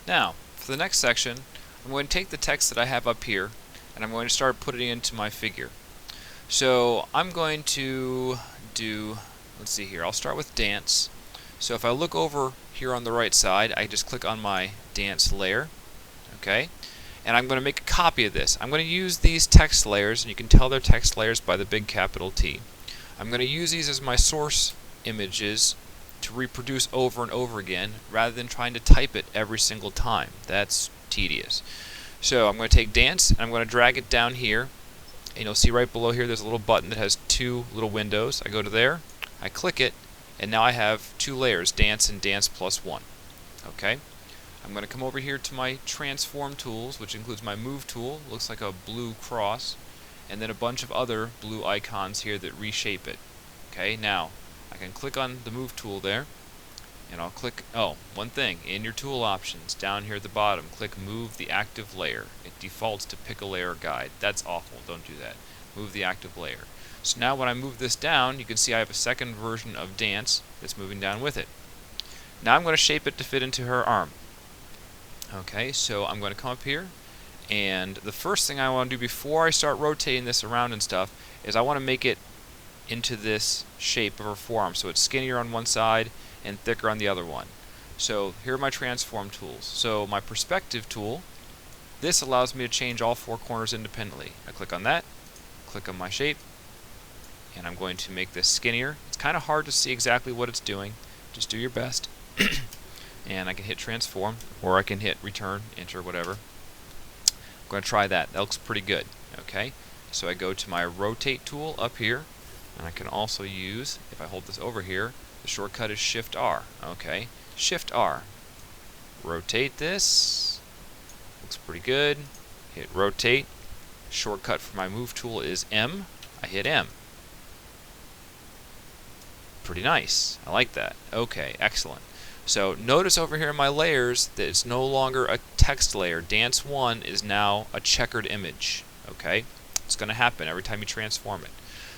Now, for the next section, I'm going to take the text that I have up here and I'm going to start putting it into my figure. So I'm going to do, let's see here, I'll start with dance. So if I look over here on the right side, I just click on my dance layer, okay? And I'm going to make a copy of this. I'm going to use these text layers, and you can tell they're text layers by the big capital T. I'm going to use these as my source images to reproduce over and over again rather than trying to type it every single time. That's tedious. So I'm going to take dance and I'm going to drag it down here, and you'll see right below here there's a little button that has two little windows. I go to there, I click it, and now I have two layers, dance and dance plus one. Okay? I'm going to come over here to my transform tools, which includes my move tool, looks like a blue cross, and then a bunch of other blue icons here that reshape it. Okay, now I can click on the move tool there, and I'll click, oh, one thing, in your tool options, down here at the bottom, click move the active layer. It defaults to pick a layer guide. That's awful, don't do that. Move the active layer. So now when I move this down, you can see I have a second version of dance that's moving down with it. Now I'm going to shape it to fit into her arm. Okay, so I'm going to come up here, and the first thing I want to do before I start rotating this around and stuff is I want to make it into this shape of her forearm, so it's skinnier on one side and thicker on the other one. So here are my transform tools. So my perspective tool, this allows me to change all four corners independently. I click on that, click on my shape, and I'm going to make this skinnier. It's kind of hard to see exactly what it's doing. Just do your best. And I can hit transform, or I can hit return, enter, whatever. I'm going to try that. That looks pretty good. Okay, so I go to my rotate tool up here, and I can also use, if I hold this over here, the shortcut is Shift R. Okay, Shift R. Rotate this. Looks pretty good. Hit rotate. Shortcut for my move tool is M. I hit M. Pretty nice. I like that. Okay, excellent. So notice over here in my layers that it's no longer a text layer. Dance 1 is now a checkered image. Okay? It's going to happen every time you transform it.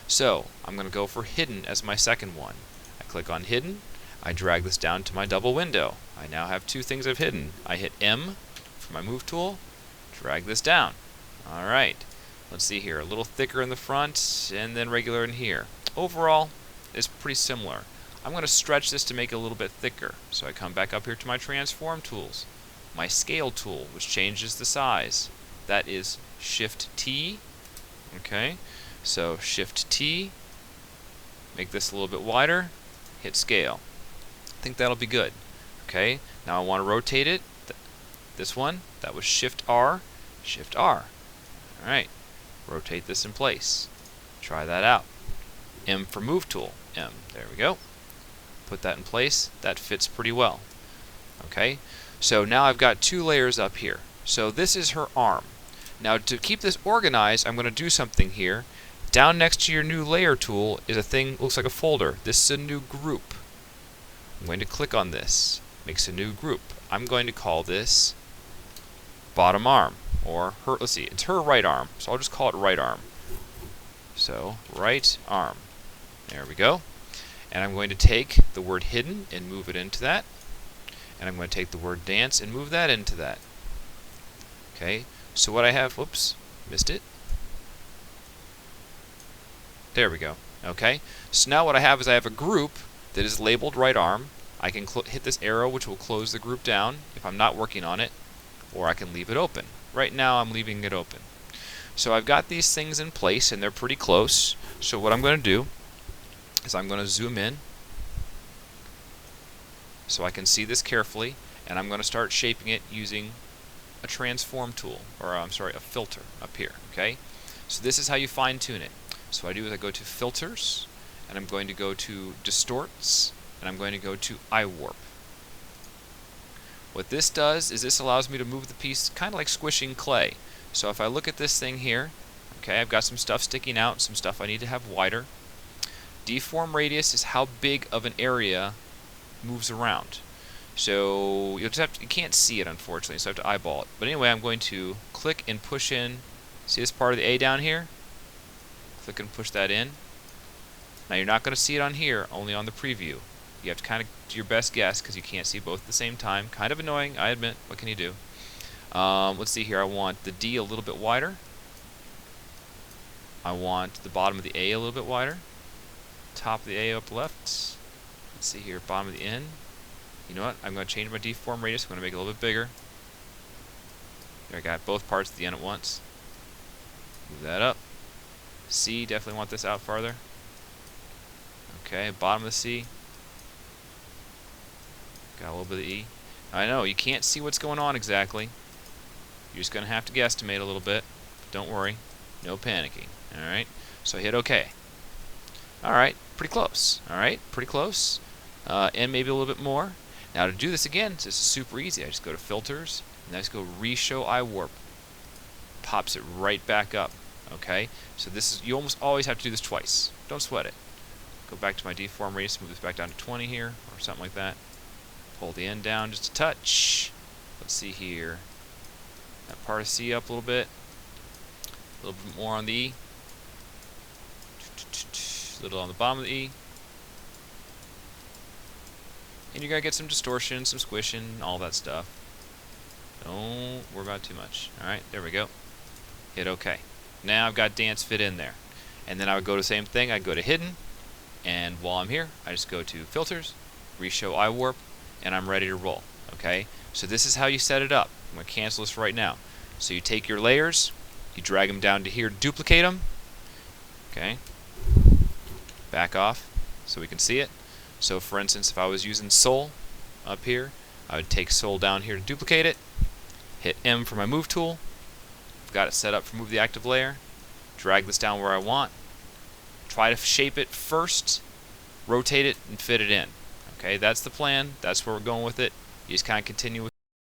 So I'm going to go for hidden as my second one. I click on hidden. I drag this down to my double window. I now have two things I've hidden. I hit M for my move tool. Drag this down. Alright. Let's see here. A little thicker in the front and then regular in here. Overall, it's pretty similar. I'm going to stretch this to make it a little bit thicker. So I come back up here to my transform tools. My scale tool, which changes the size. That is Shift T. Okay, so Shift T. Make this a little bit wider. Hit scale. I think that'll be good. Okay, now I want to rotate it. This one, that was Shift R. Shift R. Alright, rotate this in place. Try that out. M for move tool. M. There we go. Put that in place. That fits pretty well. Okay, so now I've got two layers up here. So this is her arm. Now to keep this organized, I'm going to do something here. Down next to your new layer tool is a thing, looks like a folder. This is a new group. I'm going to click on this. Makes a new group. I'm going to call this bottom arm, or her, let's see, it's her right arm. So I'll just call it right arm. So right arm. There we go. And I'm going to take the word hidden and move it into that. And I'm going to take the word dance and move that into that. Okay, so what I have, whoops, missed it. There we go. Okay, so now what I have is I have a group that is labeled right arm. I can hit this arrow, which will close the group down if I'm not working on it, or I can leave it open. Right now I'm leaving it open. So I've got these things in place and they're pretty close. So what I'm going to do is I'm going to zoom in so I can see this carefully, and I'm going to start shaping it using a transform tool, or I'm sorry, a filter up here. Okay, so this is how you fine tune it. So what I do is I go to filters, and I'm going to go to distorts, and I'm going to go to iWarp. What this does is this allows me to move the piece kind of like squishing clay. So if I look at this thing here, okay, I've got some stuff sticking out, some stuff I need to have wider. Deform radius is how big of an area moves around. So you can't see it, unfortunately, so I have to eyeball it. But anyway, I'm going to click and push in. See this part of the A down here? Click and push that in. Now you're not going to see it on here, only on the preview. You have to kind of do your best guess because you can't see both at the same time. Kind of annoying, I admit. What can you do? Let's see here. I want the D a little bit wider. I want the bottom of the A a little bit wider. Top of the A up left. Let's see here. Bottom of the N. You know what? I'm going to change my deform radius. I'm going to make it a little bit bigger. There, I got both parts of the N at once. Move that up. C, definitely want this out farther. Okay, bottom of the C. Got a little bit of E. I know, you can't see what's going on exactly. You're just going to have to guesstimate a little bit. But don't worry. No panicking. Alright, so I hit OK. Alright, pretty close. Alright, pretty close. And maybe a little bit more. Now to do this again, this is super easy. I just go to Filters, and I just go Reshow iWarp. Pops it right back up. Okay, so this is, you almost always have to do this twice. Don't sweat it. Go back to my deform radius, move this back down to 20 here, or something like that. Pull the end down just a touch. Let's see here. That part of C up a little bit. A little bit more on the E. A little on the bottom of the E. And you're going to get some distortion, some squishing, all that stuff. Don't worry about it too much. Alright, there we go. Hit OK. Now I've got dance fit in there. And then I would go to the same thing. I'd go to Hidden. And while I'm here, I just go to Filters, Reshow iWarp, and I'm ready to roll. Okay? So this is how you set it up. I'm going to cancel this right now. So you take your layers, you drag them down to here, duplicate them. Okay? Back off so we can see it. So for instance, if I was using Soul up here, I would take Soul down here to duplicate it, hit M for my move tool, I've got it set up for move the active layer, drag this down where I want, try to shape it first, rotate it, and fit it in. Okay, that's the plan, that's where we're going with it. You just kind of continue with